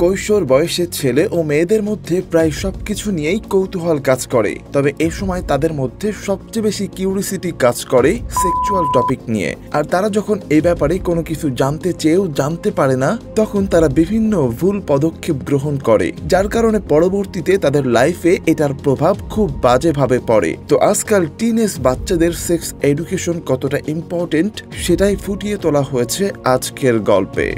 কৈশোর বয়সের ছেলে ও মেয়েদের মধ্যে প্রায় সবকিছু নিয়েই কৌতূহল কাজ করে, তবে এ সময় তাদের মধ্যে সবচেয়ে বেশি কিউরিসিটি কাজ করে সেক্সুয়াল টপিক নিয়ে। আর তারা যখন এই ব্যাপারে কোনো কিছু জানতে চেয়েও জানতে পারে না, তখন তারা বিভিন্ন ভুল পদক্ষেপ গ্রহণ করে, যার কারণে পরবর্তীতে তাদের লাইফে এটার প্রভাব খুব বাজেভাবে পড়ে। তো আজকাল টিনেজ বাচ্চাদের সেক্স এডুকেশন কতটা ইম্পর্টেন্ট সেটাই ফুটিয়ে তোলা হয়েছে আজকের গল্পে।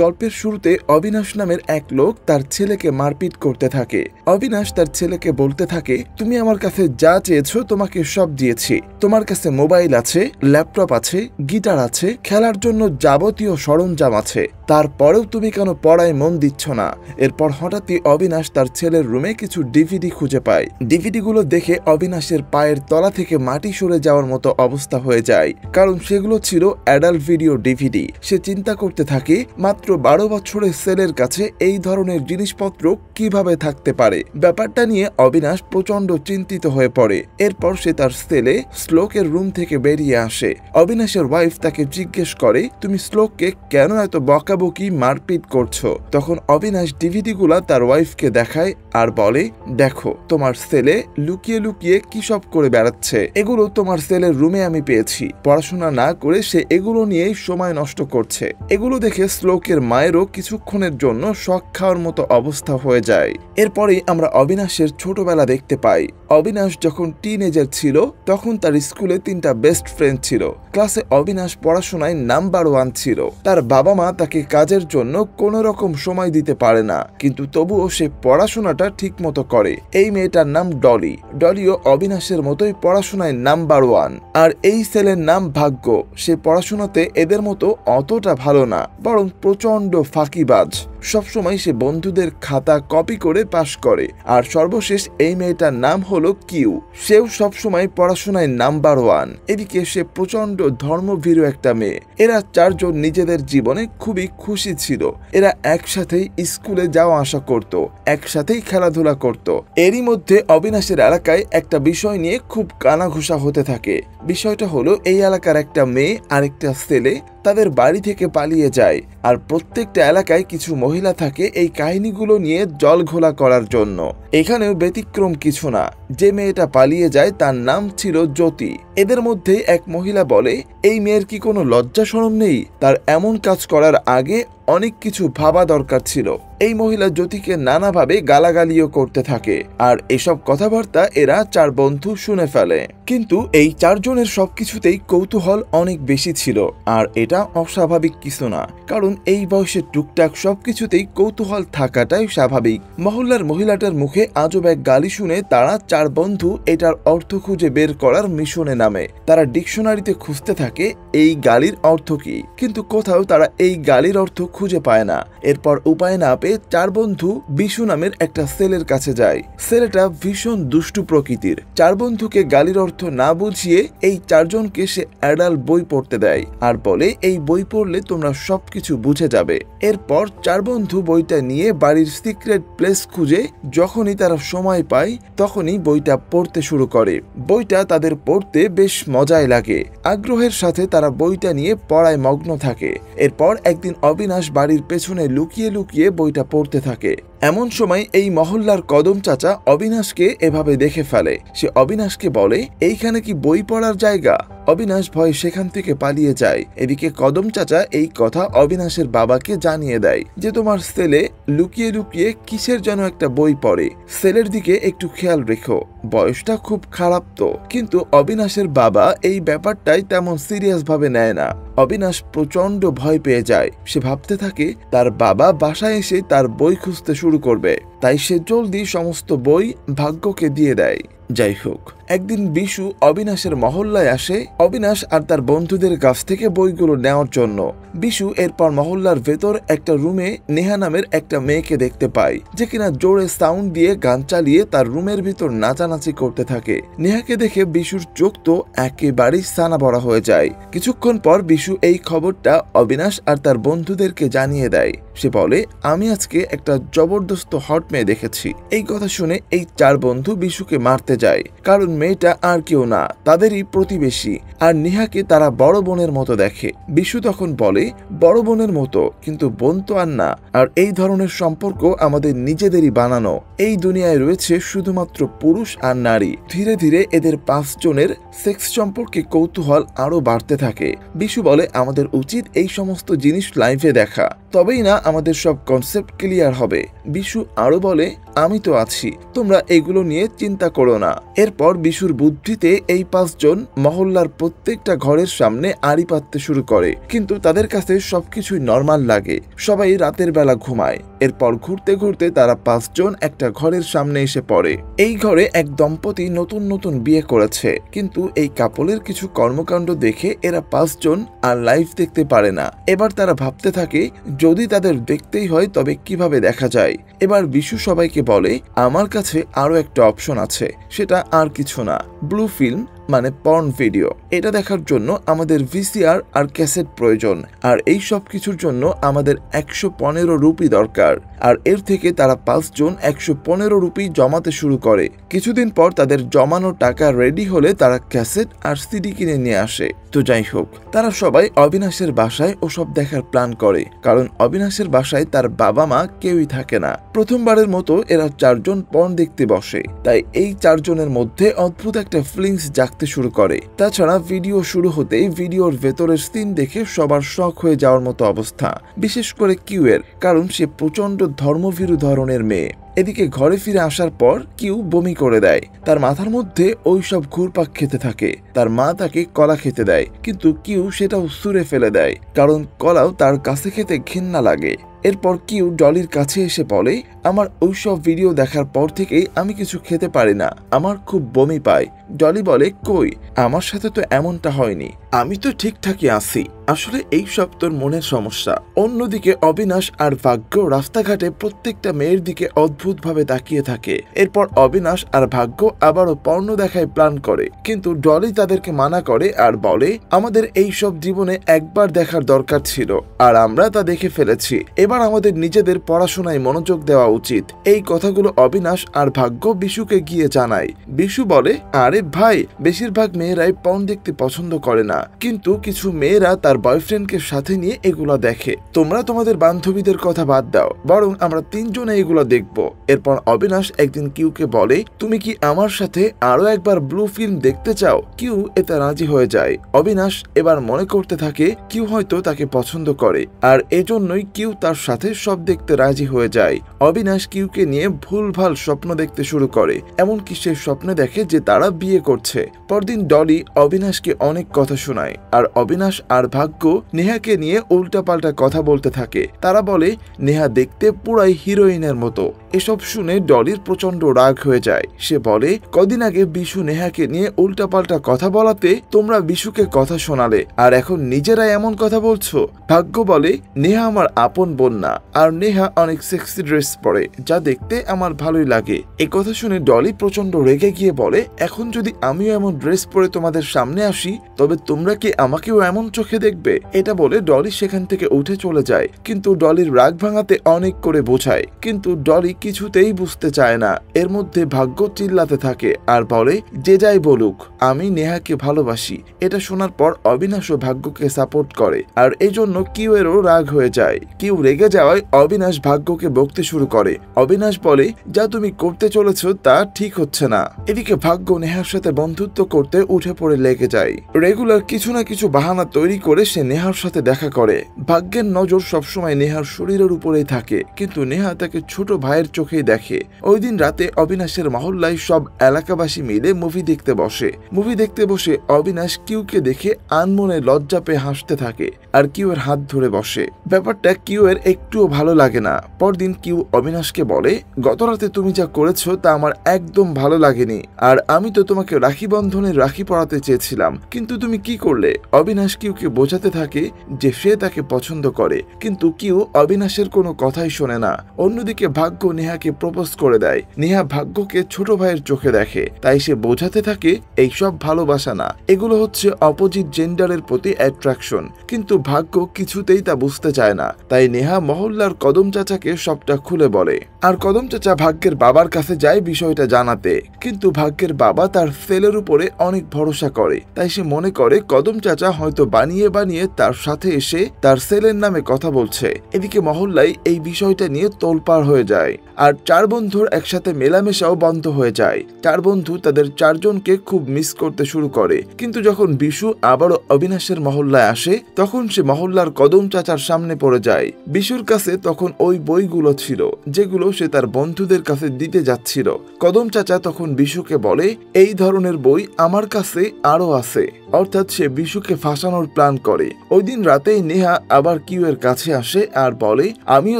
গল্পের শুরুতে অবিনাশ নামের এক লোক তার ছেলেকে মারপিট করতে থাকে। অবিনাশ তার ছেলেকে বলতে থাকে, তুমি আমার কাছে যা চেয়েছো তোমাকে সব দিয়েছি, তোমার কাছে মোবাইল আছে, ল্যাপটপ আছে, গিটার আছে, খেলার জন্য যাবতীয় সরঞ্জাম আছে, তারপরেও তুমি কেন পড়ায় মন দিচ্ছ না? এরপর হঠাৎই অবিনাশ তার ছেলের রুমে কিছু ডিভিডি খুঁজে পায়। ডিভিডিগুলো দেখে অবিনাশের পায়ের তলা থেকে মাটি সরে যাওয়ার মতো অবস্থা হয়ে যায়, কারণ সেগুলো ছিল অ্যাডাল্ট ভিডিও ডিভিডি। সে চিন্তা করতে থাকে, মাত্র 12 বছরের ছেলের কাছে এই ধরনের জিনিসপত্র কিভাবে থাকতে পারে। ব্যাপারটা নিয়ে অবিনাশ প্রচন্ড চিন্তিত হয়ে পড়ে। এরপর সে তার ছেলে শ্লোকের রুম থেকে বেরিয়ে আসে। অবিনাশের ওয়াইফ তাকে জিজ্ঞেস করে, তুমি শ্লোককে কেন এত বকাবকি মারপিট করছো? তখন অবিনাশ ডিভিডিগুলা তার ওয়াইফকে দেখায় আর বলে, দেখো তোমার ছেলে লুকিয়ে লুকিয়ে কি সব করে বেড়াচ্ছে, এগুলো তোমার ছেলের রুমে আমি পেয়েছি। পড়াশোনা না করে সে এগুলো নিয়েই সময় নষ্ট করছে। এগুলো দেখে শ্লোকের মায়েরও কিছুক্ষণের জন্য শক খাওয়ার মতো অবস্থা হয়ে যায়। এরপরেই আমরা অবিনাশের ছোটবেলা দেখতে পাই। অবিনাশ যখন টিনেজার ছিল তখন তার স্কুলে 3টা বেস্ট ফ্রেন্ড ছিল। ক্লাসে অবিনাশ পড়াশোনায় নাম্বার 1 ছিল। তার বাবা মা তাকে কাজের জন্য কোনো রকম সময় দিতে পারে না, কিন্তু তবুও সে পড়াশোনাটা ঠিক মতো করে। এই মেয়েটার নাম ডলি। ডলিও অবিনাশের মতোই পড়াশোনায় নাম্বার 1। আর এই ছেলের নাম ভাগ্য। সে পড়াশোনাতে এদের মতো অতটা ভালো না, বরং প্রচন্ড ফাঁকিবাজ। সবসময় সে বন্ধুদের খাতা কপি করে পাশ করে। আর সর্বশেষ এই মেয়েটার নাম হলো কিউ। সেও সবসময় পড়াশোনায় নাম্বার 1। এদিকে সে প্রচন্ড ধর্মভীরু একটা মেয়ে। এরা 4 জন নিজেদের জীবনে খুবই খুশি ছিল। এরা একসাথেই স্কুলে যাওয়া আসা করত, একসাথেই খেলাধুলা করত। এরই মধ্যে অবিনাশের এলাকায় একটা বিষয় নিয়ে খুব কানাঘুষা হতে থাকে। বিষয়টা হলো, এই এলাকার একটা মেয়ে আর একটা ছেলে তাদের বাড়ি থেকে পালিয়ে যায়। আর প্রত্যেকটা এলাকায় কিছু মহিলা থাকে এই কাহিনীগুলো নিয়ে জল ঘোলা করার জন্য। এখানেও ব্যতিক্রম কিছু না। যে মেয়েটা পালিয়ে যায় তার নাম ছিল জ্যোতি। এদের মধ্যে এক মহিলা বলে, এই মেয়ের কি কোনো লজ্জা শরম নেই? তার এমন কাজ করার আগে অনেক কিছু ভাবা দরকার ছিল। এই মহিলা জ্যোতিকে নানাভাবে গালাগালিও করতে থাকে। আর এসব কথাবার্তা এরা 4 বন্ধু শুনে ফেলে। কিন্তু এই 4 জনের সবকিছুতেই কৌতূহল অনেক বেশি ছিল। আর এটা অস্বাভাবিক কিছু না, কারণ এই বয়সে টুকটাক সবকিছুতেই কৌতূহল থাকাটাই স্বাভাবিক। মহল্লার মহিলাটার মুখে আজব এক গালি শুনে তারা 4 বন্ধু এটার অর্থ খুঁজে বের করার মিশনে নামে। তারা ডিকশনারিতে খুঁজতে থাকে এই গালির অর্থ কি, কিন্তু কোথাও তারা এই গালির অর্থ খুঁজে পায় না। এরপর উপায় না পেয়ে 4 বন্ধু বিশু নামের একটা ছেলের কাছে যায়। ছেলেটা ভীষণ দুষ্টু প্রকৃতির। 4 বন্ধুকে গালির অর্থ না বুঝিয়ে এই 4 জনকে সে অ্যাডাল্ট বই পড়তে দেয় আর বলে, এই বই পড়লে তোমরা সবকিছু বুঝে যাবে। এরপর 4 বন্ধু বইটা নিয়ে বাড়ির সিক্রেট প্লেস খুঁজে যখনই তারা সময় পায় তখনই বইটা পড়তে শুরু করে। বইটা তাদের পড়তে বেশ মজাই লাগে। আগ্রহের সাথে তারা বইটা নিয়ে পড়ায় মগ্ন থাকে। এরপর একদিন অবিনাশ বাড়ির পেছনে লুকিয়ে লুকিয়ে বইটা পড়তে থাকে। এমন সময় এই মহল্লার কদম চাচা অবিনাশকে এভাবে দেখে ফেলে। সে অবিনাশকে বলে, এইখানে কি বই পড়ার জায়গা? অবিনাশ ভয়ে সেখান থেকে পালিয়ে যায়। এদিকে কদম চাচা এই কথা অবিনাশের বাবাকে জানিয়ে দেয় যে, তোমার ছেলে লুকিয়ে লুকিয়ে কিসের যেন একটা বই পড়ে, ছেলের দিকে একটু খেয়াল রেখো, বয়সটা খুব খারাপ তো। কিন্তু অবিনাশের বাবা এই ব্যাপারটাই তেমন সিরিয়াস ভাবে নেয় না। অবিনাশ প্রচন্ড ভয় পেয়ে যায়। সে ভাবতে থাকে তার বাবা বাসায় এসে তার বই খুঁজতে শুরু করবে, তাই সে জলদি সমস্ত বই ভাগ্যকে দিয়ে দেয়। যাই হোক, একদিন বিশু অবিনাশের মহল্লায় আসে অবিনাশ আর তার বন্ধুদের কাছ থেকে বইগুলো নেওয়ার জন্য। বিশু এরপর মহল্লার ভেতর একটা রুমে নেহা নামের একটা মেয়েকে দেখতে পায়, যে কিনা জোরে সাউন্ড দিয়ে গান চালিয়ে তার রুমের ভিতর নাচানাচি করতে থাকে। নেহাকে দেখে বিশুর চোখ তো একেবারেই ছানা বড়া হয়ে যায়। কিছুক্ষণ পর বিশু এই খবরটা অবিনাশ আর তার বন্ধুদেরকে জানিয়ে দেয়। সে বলে, আমি আজকে একটা জবরদস্ত হট মেয়ে দেখেছি। এই কথা শুনে এই 4 বন্ধু বিশুকে মারতে যায়, কারণ মেয়েটা আর কেউ না, তাদেরই প্রতিবেশী, আর নেহাকে তারা বড় বোনের মতো দেখে। বিশু তখন বলে, বড় বোনের মতো, কিন্তু বোন তো আর না, আর এই ধরনের সম্পর্ক আমাদের নিজেদেরই বানানো। এই দুনিয়ায় রয়েছে শুধুমাত্র পুরুষ আর নারী। ধীরে ধীরে এদের 5 জনের সেক্স সম্পর্কে কৌতূহল আরো বাড়তে থাকে। বিশু বলে, আমাদের উচিত এই সমস্ত জিনিস লাইভে দেখা, তবেই না আমাদের সব কনসেপ্ট ক্লিয়ার হবে। বিশু আরো বলে, আমি তো আছি, তোমরা এগুলো নিয়ে চিন্তা করো না। এরপর বিশুর বুদ্ধিতে এই 5 জন মহল্লার প্রত্যেকটা ঘরের সামনে আড়ি পাততে শুরু করে, কিন্তু তাদের কাছে সবকিছুই নর্মাল লাগে। সবাই রাতের বেলা ঘুমায়। এরপর ঘুরতে ঘুরতে তারা 5 জন একটা ঘরের সামনে এসে পড়ে। এই ঘরে এক দম্পতি নতুন নতুন বিয়ে করেছে, কিন্তু এই কাপলের কিছু কর্মকাণ্ড দেখে এরা 5 জন আর লাইভ দেখতে পারে না। এবার তারা ভাবতে থাকে, যদি তাদের দেখতেই হয় তবে কিভাবে দেখা যায়। এবার বিশু সবাইকে বলে, আমার কাছে আরো একটা অপশন আছে, সেটা আর কিছু না, ব্লু ফিল্ম মানে পর্ন ভিডিও। এটা দেখার জন্য আমাদের ভিসিআর আর ক্যাসেট প্রয়োজন, আর এই সব কিছুর জন্য আমাদের 115 রুপি দরকার। আর এর থেকে তারা 5 জন 115 রুপি জমাতে শুরু করে। কিছুদিন পর তাদের জমানো টাকা রেডি হলে তারা ক্যাসেট আর সিডি কিনে নিয়ে আসে। তো যাই হোক, তারা সবাই অবিনাশের বাসায় ওসব দেখার প্ল্যান করে, কারণ অবিনাশের বাসায় তার বাবা মা কেউই থাকে না। প্রথমবারের মতো এরা 4 জন পর্ন দেখতে বসে, তাই এই 4 জনের মধ্যে অদ্ভুত একটা ফিলিংস জাগতে শুরু করে। তাছাড়া ভিডিও শুরু হতেই ভিডিওর ভেতরের সিন দেখে সবার শক হয়ে যাওয়ার মতো অবস্থা, বিশেষ করে কিউ এর, কারণ সে প্রচন্ড ধর্মভীরু ধরনের মেয়ে। এদিকে ঘরে ফিরে আসার পর কিউ বমি করে দেয়। তার মাথার মধ্যে ওই সব ঘুরপাক খেতে থাকে। তার মা তাকে কলা খেতে দেয়, কিন্তু কিউ সেটাও ছুঁড়ে ফেলে দেয়, কারণ কলাও তার কাছে খেতে ঘৃণা লাগে। এরপর কিউ ডলির কাছে এসে বলে, আমার ওইসব ভিডিও দেখার পর থেকেই আমি কিছু খেতে পারি না, আমার খুব বমি পায়। ডলি বলে, কই, আমার সাথে তো এমনটা হয়নি, আমি তো ঠিকঠাকই আছি, আসলে এই সব তোর মনের সমস্যা। অন্যদিকে অবিনাশ আর ভাগ্য রাস্তাঘাটে প্রত্যেকটা মেয়ের দিকে অদ্ভুতভাবে তাকিয়ে থাকে। এরপর অবিনাশ আর ভাগ্য আবারও পর্ণ দেখায় প্ল্যান করে, কিন্তু ডলি তাদেরকে মানা করে আর বলে, আমাদের এই সব জীবনে একবার দেখার দরকার ছিল, আর আমরা তা দেখে ফেলেছি, এবার আমাদের নিজেদের পড়াশোনায় মনোযোগ দেওয়া উচিত। এই কথাগুলো অবিনাশ আর ভাগ্য বিশুকে গিয়ে জানায়। বিশু বলে, আরে ভাই, বেশিরভাগ মেয়েরাই পর্ন দেখতে পছন্দ করে না, কিন্তু কিছু মেয়েরা তার বয়ফ্রেন্ডকে সাথে নিয়ে এগুলা দেখে। তোমরা তোমাদের বান্ধবীদের কথা বাদ দাও, বরং আমরা 3 জনে এগুলো দেখব। এরপর অবিনাশ একদিন কিউকে বলে, তুমি কি আমার সাথে আরো একবার ব্লু ফিল্ম দেখতে চাও? কিউ এতে রাজি হয়ে যায়। অবিনাশ এবার মনে করতে থাকে কিউ হয়তো তাকে পছন্দ করে, আর এজন্যই কিউ তার সাথে সব দেখতে রাজি হয়ে যায়। অবিনাশ কিউকে নিয়ে ভুলভাল স্বপ্ন দেখতে শুরু করে, এমনকি সে স্বপ্নে দেখে যে তারা বিয়ে করছে। পরদিন ডলি অবিনাশকে অনেক কথা শোনায়, আর অবিনাশ আর ভাগ্য নেহাকে নিয়ে উল্টাপাল্টা কথা বলতে থাকে। তারা বলে, নেহা দেখতে পুরাই হিরোইনের মতো। এসব শুনে ডলির প্রচন্ড রাগ হয়ে যায়। সে বলে, কদিন আগে বিশু নেহাকে নিয়ে উল্টাপাল্টা কথা বলাতে তোমরা বিশুকে কথা শোনালে, আর এখন নিজেরাই এমন কথা বলছো। ভাগ্য বলে, নেহা আমার আপন বোন না, আর নেহা অনেক সেক্সি ড্রেস পরে, যা দেখতে আমার ভালোই লাগে। এই কথা শুনে ডলি প্রচন্ড রেগে গিয়ে বলে, এখন যদি আমিও এমন ড্রেস পরে তোমাদের সামনে আসি, তবে তোমরা কি আমাকেও এমন চোখে দেখবে? এটা বলে ডলি সেখান থেকে উঠে চলে যায়, কিন্তু ডলির রাগ ভাঙাতে অনেক করে বোঝায়, কিন্তু ডলি কিছুতেই বুঝতে চায় না। এর মধ্যে ভাগ্য চিল্লাতে থাকে আর বলে, যে যাই বলুক, আমি নেহাকে ভালোবাসি। এটা শোনার পর অবিনাশ ও ভাগ্যকে সাপোর্ট করে, আর এই জন্য কিউ এরও রাগ হয়ে যায়। কিউ রেগে যাওয়ায় অবিনাশ ভাগ্যকে বকতে শুরু করে। অবিনাশ বলে, যা তুমি করতে চলেছ তা ঠিক হচ্ছে না। এদিকে ভাগ্য নেহার সাথে বন্ধুত্ব করতে উঠে পড়ে লেগে যায়। রেগুলার কিছু না কিছু বাহানা তৈরি করে সে নেহার সাথে দেখা করে। ভাগ্যের নজর সবসময় নেহার শরীরের উপরেই থাকে, কিন্তু নেহা তাকে ছোট ভাইয়ের চোখেই দেখে। ওই দিন রাতে অবিনাশের মহল্লায় সব এলাকাবাসী মিলে মুভি দেখতে বসে। মুভি দেখতে বসে অবিনাশ কিউকে দেখে আনমনে লজ্জা পেয়ে হাসতে থাকে, আর কিউ এর হাত ধরে বসে। ব্যাপারটা কিউ এর একটুও ভালো লাগে না। পরদিন কিউ অবিনাশকে বলে, গত রাতে তুমি যা করেছো তা আমার একদম ভালো লাগেনি, আর আমি তো তোমাকে রাখি বন্ধনে রাখি পরাতে চেয়েছিলাম, কিন্তু তুমি কি কি করলে? অবিনাশ কিউকে বোঝাতে থাকে যে সে তাকে পছন্দ করে, কিন্তু কিউ অবিনাশের কোনো কথাই শোনে না। অন্যদিকে ভাগ্য নেহাকে প্রপোজ করে দেয়। নেহা ভাগ্যকে ছোট ভাইয়ের চোখে দেখে, তাই সে বোঝাতে থাকে এইসব ভালোবাসা না, এগুলো হচ্ছে অপোজিট জেন্ডারের প্রতি অ্যাট্রাকশন। কিন্তু ভাগ্য কিছুতেই তা বুঝতে চায় না, তাই নেহা মহল্লার কদম চাচাকে সবটা খুলে বলে। আর কদম চাচা ভাগ্যের বাবার কাছে যায় বিষয়টা জানাতে, কিন্তু ভাগ্যের বাবা তার ছেলের উপরে অনেক ভরসা করে, তাই সে মনে করে কদম চাচা হয়তো বানিয়ে বানিয়ে তার সাথে এসে তার ছেলের নামে কথা বলছে। এদিকে মহল্লায় এই বিষয়টা নিয়ে তোলপাড় হয়ে যায়, আর চার বন্ধুর একসাথে মেলামেশাও বন্ধ হয়ে যায়। চার বন্ধু তাদের চারজনকে খুব মিস করতে শুরু করে। কিন্তু যখন বিশু আবারও অবিনাশের মহল্লায় আসে, তখন সে মহল্লার কদম চাচার সামনে পড়ে যায়। বিশুর কাছে তখন ওই বইগুলো ছিল যেগুলো সে তার বন্ধুদের কাছে দিতে যাচ্ছিল। কদম চাচা তখন বিশুকে বলে, এই ধরনের বই আমার কাছে আরো আছে। অর্থাৎ সে বিশুকে ফাঁসানোর প্ল্যান করে। ওই দিন রাতেই নেহা আবার কিউ এর কাছে আসে আর বলে, আমিও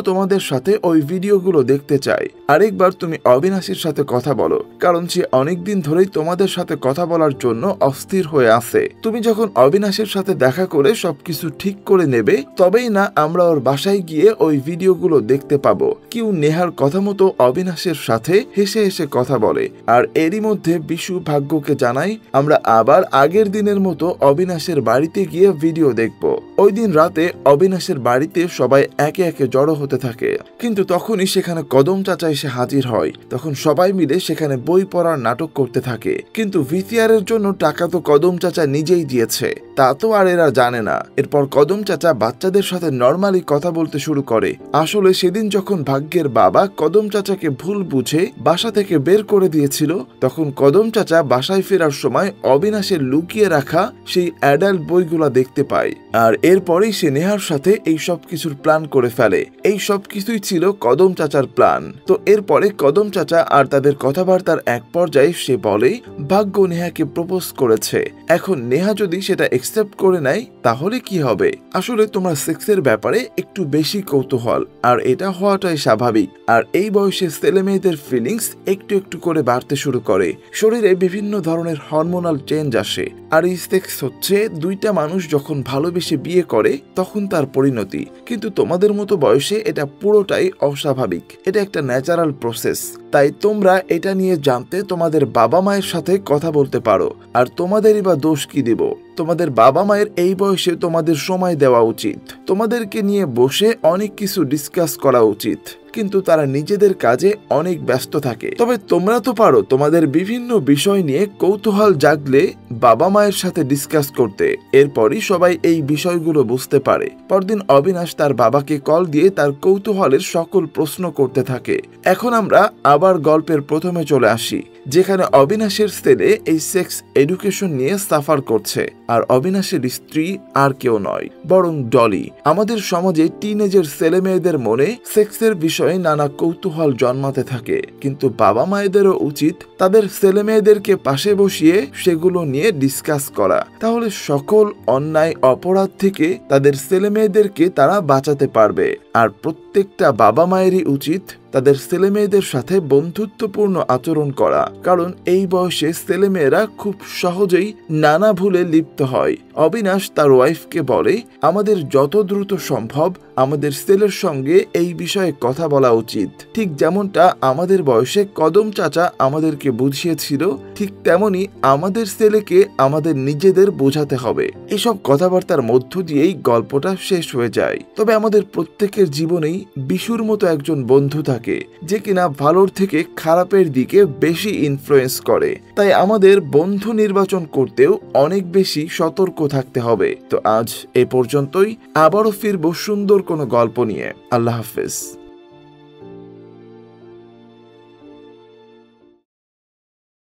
তোমাদের সাথে ওই ভিডিওগুলো দেখতে চাই। আরেকবার তুমি অবিনাশের সাথে কথা বলো, কারণ সে অনেকদিন ধরেই তোমাদের সাথে কথা বলার জন্য অস্থির হয়ে আছে। তুমি যখন অবিনাশের সাথে দেখা করে সবকিছু ঠিক করে নেবে, তবেই না আমরা ওর বাসায় গিয়ে ওই ভিডিওগুলো দেখতে পাবো। কিউ নেহার কথা মতো অবিনাশের সাথে হেসে হেসে কথা বলে। আর এরই মধ্যে বিশু ভাগ্যকে জানায়, আমরা আবার আগের দিনের মতো অবিনাশের বাড়িতে গিয়ে ভিডিও দেখব। ওই দিন রাতে অবিনাশের বাড়িতে সবাই একে একে জড়ো হতে থাকে, কিন্তু তখনই সেখানে কদম চাচা এসে হাজির হয়। তখন সবাই মিলে সেখানে বই পড়ার নাটক করতে থাকে, কিন্তু ভিসিআর এর জন্য টাকা তো কদম চাচা নিজেই দিয়েছে, তা তো আর এরা জানে না। এরপর কদম চাচা বাচ্চাদের সাথে নর্মালি কথা বলতে শুরু করে। আসলে সেদিন যখন ভাগ্যের বাবা কদম চাচাকে ভুল বুঝে বাসা থেকে বের করে দিয়েছিল, তখন কদম চাচা বাসায় ফেরার সময় অবিনাশের লুকিয়ে রাখা সেই অ্যাডাল্ট বইগুলা দেখতে পায়। আর এরপরেই সে নেহার সাথে এই সব কিছুর প্ল্যান করে ফেলে। এই সব কিছুই ছিল কদম চাচার প্ল্যান। তো এরপরে কদম চাচা আর তাদের কথাবার্তার এক পর্যায়ে সে বলে, ভাগ্য নেহাকে প্রপোজ করেছে, এখন নেহা যদি সেটা একসেপ্ট করে নেয় তাহলে কি হবে? আসলে তোমরা সেক্সের ব্যাপারে একটু বেশি কৌতূহল, আর এটা হওয়াটাই স্বাভাবিক। আর এই বয়সে ছেলে মেয়েদের ফিলিংস একটু একটু করে বাড়তে শুরু করে, শরীরে বিভিন্ন ধরনের হরমোনাল চেঞ্জ আসে। আর এই সেক্স হচ্ছে দুইটা মানুষ যখন ভালোবেসে বিয়ে করে তখন তার পরিণতি। কিন্তু তোমাদের মতো বয়সে এটা পুরোটাই অস্বাভাবিক, এটা একটা ন্যাচারাল প্রসেস। তাই তোমরা এটা নিয়ে জানতে তোমাদের বাবা মায়ের সাথে কথা বলতে পারো। আর তোমাদেরই বা দোষ কি দিব? তোমাদের বাবা মায়ের এই বয়সে তোমাদের সময় দেওয়া উচিত, তোমাদেরকে নিয়ে বসে অনেক কিছু ডিসকাস করা উচিত, কিন্তু তারা নিজেদের কাজে অনেক ব্যস্ত থাকে। তবে তোমরা তো পারো তোমাদের বিভিন্ন বিষয় নিয়ে কৌতূহল জাগলে বাবা মায়ের সাথে ডিসকাস করতে। এরপরই সবাই এই বিষয়গুলো বুঝতে পারে। পরদিন অবিনাশ তার বাবাকে কল দিয়ে তার কৌতূহলের সকল প্রশ্ন করতে থাকে। এখন আমরা আবার গল্পের প্রথমে চলে আসি, যেখানে অবিনাশের ছেলে এই সেক্স এডুকেশন নিয়ে সাফার করছে। আর অবিনাশের স্ত্রী আর কেউ নয়, বরং ডলি। আমাদের সমাজে টিনেজের ছেলে মেয়েদের মনে সেক্সের বিষয়ে নানা কৌতূহল জন্মাতে থাকে, কিন্তু বাবা মায়েদেরও উচিত তাদের ছেলে মেয়েদেরকে পাশে বসিয়ে সেগুলো নিয়ে ডিসকাস করা। তাহলে সকল অন্যায় অপরাধ থেকে তাদের ছেলে মেয়েদেরকে তারা বাঁচাতে পারবে। আর প্রত্যেকটা বাবা মায়েরই উচিত তাদের ছেলে মেয়েদের সাথে বন্ধুত্বপূর্ণ আচরণ করা, কারণ এই বয়সে ছেলে মেয়েরা খুব সহজেই নানা ভুলে লিপ্ত হয়। অবিনাশ তার ওয়াইফকে বলে, আমাদের যত দ্রুত সম্ভব আমাদের ছেলের সঙ্গে এই বিষয়ে কথা বলা উচিত। ঠিক যেমনটা আমাদের বয়সে কদম চাচা আমাদেরকে বুঝিয়েছিল, ঠিক তেমনি আমাদের ছেলেকে আমাদের নিজেদের বোঝাতে হবে। এসব কথাবার্তার মধ্য দিয়েই গল্পটা শেষ হয়ে যায়। তবে আমাদের প্রত্যেকের জীবনেই বিশুর মতো একজন বন্ধু থাকে, যে কিনা ভালোর থেকে খারাপের দিকে বেশি ইনফ্লুয়েন্স করে। তাই আমাদের বন্ধু নির্বাচন করতেও অনেক বেশি সতর্ক থাকতে হবে। তো আজ এ পর্যন্তই, আবারও ফিরবো সুন্দর কোনো গল্প নিয়ে। আল্লাহ হাফেজ।